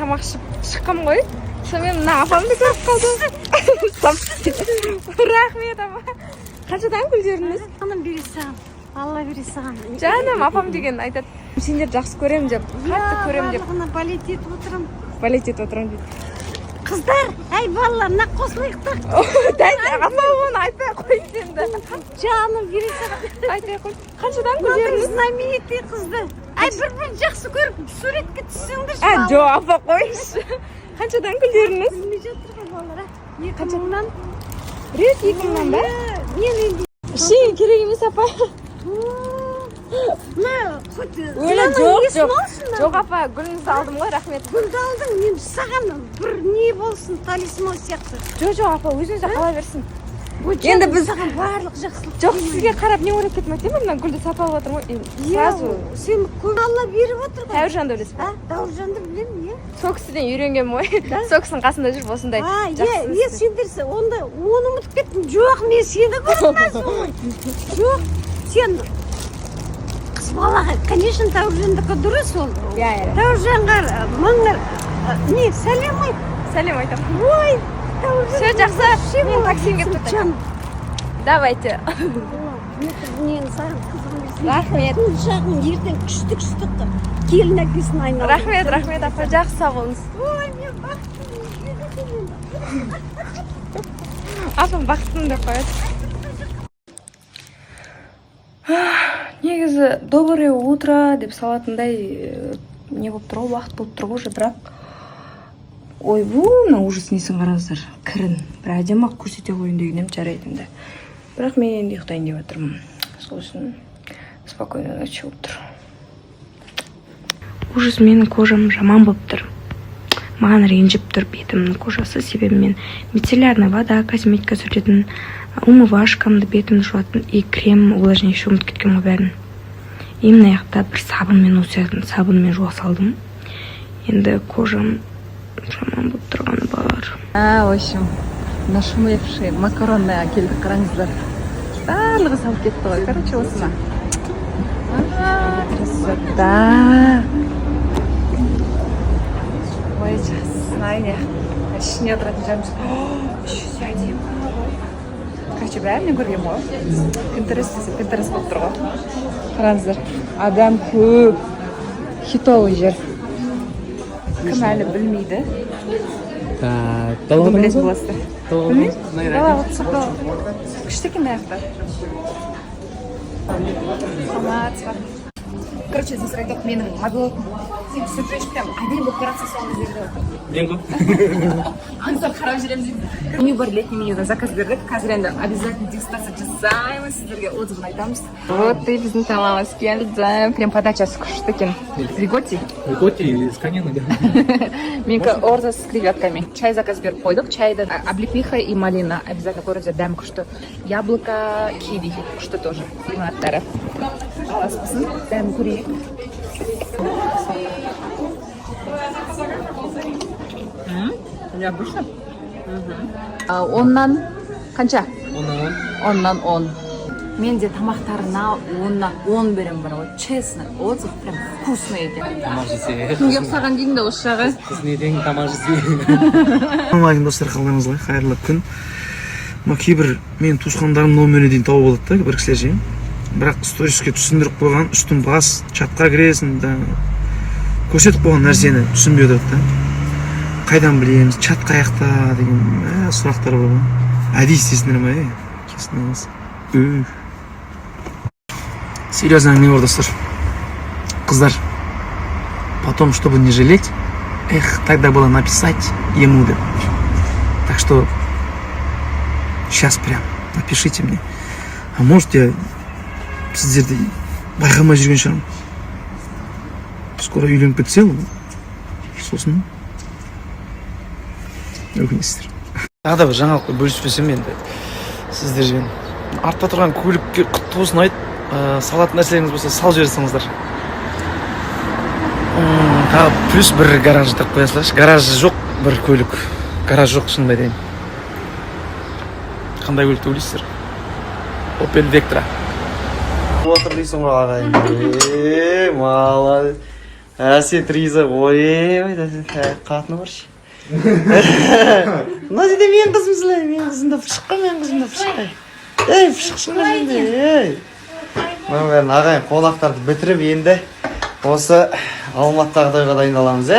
тамақ ішіп шыққам ғой. Сонымен мына апамды көріп қалдым. Рахмет апа. Қаншадан гүлдеріңіз? Анам бере саған. Алла бере саған. Жаным, апам деген айтады. Сендерді жақсы көремін деп, қатты көремін деп. Барлығына балет етіп отырамын. Балет етіп отырамын дейді. Қыздар, әй балалар, мына қосылайық та. Апа оны айтпай ақ қойын енді. Жаным бере саған. Айтпай ақ қойын. Қаншадан гүлдеріңіз? Знаменитый қызды. Әй бір жақсы көріп суретке түссеңдер. Жоқ, апа қойыңызшы. Қаншадан гүлдеріңіз? Білмей жатыр ғой балалар. 2000-нан. Рет 2000-нан ба? Мен енді. Ештеңе керек емес апа. Жоқ апа, гүліңізді алдым ғой, рахмет. Гүлді алдың, мен саған бір не болсын, талисман сияқты. Жоқ апа, өзіңізді қала берсін. Енді біз саған барлық жақсылық. Жоқ, сізге қарап не ойлап кеттім айтайын ба, мына гүлді сатып алып отырмын ғой. Сразу. Сен көп Алла беріп отыр ғой. Дәуіржанды білесіз ба? Дәуіржанды білемін, иә. Сол кісіден үйренгенмін ғой. Сол кісінің қасында жүріп осындай жақсы. Сендер онда оны ұмытып кеттім. Жоқ, мен сені көрмесін. Жоқ, сен қыз балаға, конечно, Дәуіржандікі дұрыс ол. Дәуіржанға маңнар не, сәлем айт. Сәлем айтамын. Ой, все жақсы, мен таксиге кетіп тұрмын. Давайте. Мен саған қызым берсін. Рахмет. Бұл жағын ертең күшті келін әкесін айналды. Рахмет апа, жақсы сау болыңыз. Ой, мен бақыттымын. Апам бақыттымын деп қояды. Негізі доброе утро деп салатындай не болып тұр ғой, уақыт болып тұр ғой уже, бірақ ойбу, мына ужас несін қараңыздар, кірін бір әдемі көрсете қойын дегенем жарайды енді. Бірақ мен енді ұйықтайын деп отырмын. Сол үшін спокойно ночи болып тұр. Ужас, менің кожам жаман болып тұр. Маған ренжіп тұр бетімнің кожасы, себебі мен мицеллярная вода, косметика сүртетін, умывашкамды бетімді жуатын и крем увлажняющий ұмытып кеткен ғой бәрін. И мына жақта бір сабынмен сабынмен жуа салдым. Енді кожам жаман болып тұрғаны бар. В общем, нашумевший макаронный әкелдік, қараңыздар. Барлығы салып кетті ғой. Короче, осына. Красота. Ой, жасынайын. Ішіне отыратын жармыз. Үші әдемі. Короче, бәрінен көргем ғой. Пинтерест болып тұр ғой. Қараңыздар. Адам көп. Хитовый жер. Кім әлі білмейді. Кім білетін боласыздар. Білмейді? Дала отсық. Күшті екен аяқтар. Саламатсыздар. Короче, здесь райдок менің мобилотым. Сюрприз прям әдейі болып тұратын соңғы жерде отыр. Мен ғой? Аңсар қарап жүрем дейді. Меню бар, летний менюдан заказ бердік. Қазір енді обязательно дегустация жасаймыз, сіздерге отзывын айтамыз. Вот и біздің тамамыз келді. Прям подачасы күшті екен. Риготти? Риготти с коньями, да. Менікі орза с креветками. Чай заказ беріп қойдық. Чайды облепиха и малина. Обязательно көріңіздер, дәм күшті. Яблоко, киви күшті тоже. Лимонадтары. Аласпысын, дәм көрейік. Необычно. Оннан қанша? Оннан 10. Мен де тамақтарына 10 берем бар ғой. Честно, отзыв прям вкусный екен. Тамақ жесе. Кімге ұқсаған дейін де осы жағы. Қыз не дең тамақ жесе. Ассалаумағалейкум достар, қалдарыңыз қалай? Қайырлы күн. Кейбір менің туысқандарым номеріне дейін тауып алады да, бір кісілер ше. Бірақ сториске түсіндіріп қойған, үстін бас, чатқа кіресің, көрсетіп қойған нәрсені түсінбей отырады да. Қайдан білеміз, чат қаяқта деген сұрақтар бар ғой. Әдейі істесіңдер ма, кесін аласың. Серьезно әңгіме бар достар. Қыздар, потом, чтобы не жалеть, тогда было написать ему деп. Так что сейчас прям напишите мне. А может я сіздерді байқамай жүрген шығармын. Скоро үйленіп кетсем, сосын өкінесіздер. Тағы да бір жаңалықпен бөліспесем енді сіздермен. Артта тұрған көлікке құтты болсын айт, салатын нәрселеріңіз болса сал жіберсеңіздер. Тағы плюс бір гараж тап қоя салайыншы. Гаражы жоқ бір көлік. Гараж жоқ, шынымды айтайын. Қандай көлікті ойлайсыздар? Opel Vectra. Отыр дейсің ғой ағайын. Молодец. Әсет Риза, ой, қатыны бар ше. Мына жерде мен қызымсыз, мен қызымда пышыққа, мен қызымда пышыққа. Ей, пышықшың ба енді, ей. Мына бәрін ағайын қонақтарды бітіріп енді осы Алматыдағы тойға дайындаламыз,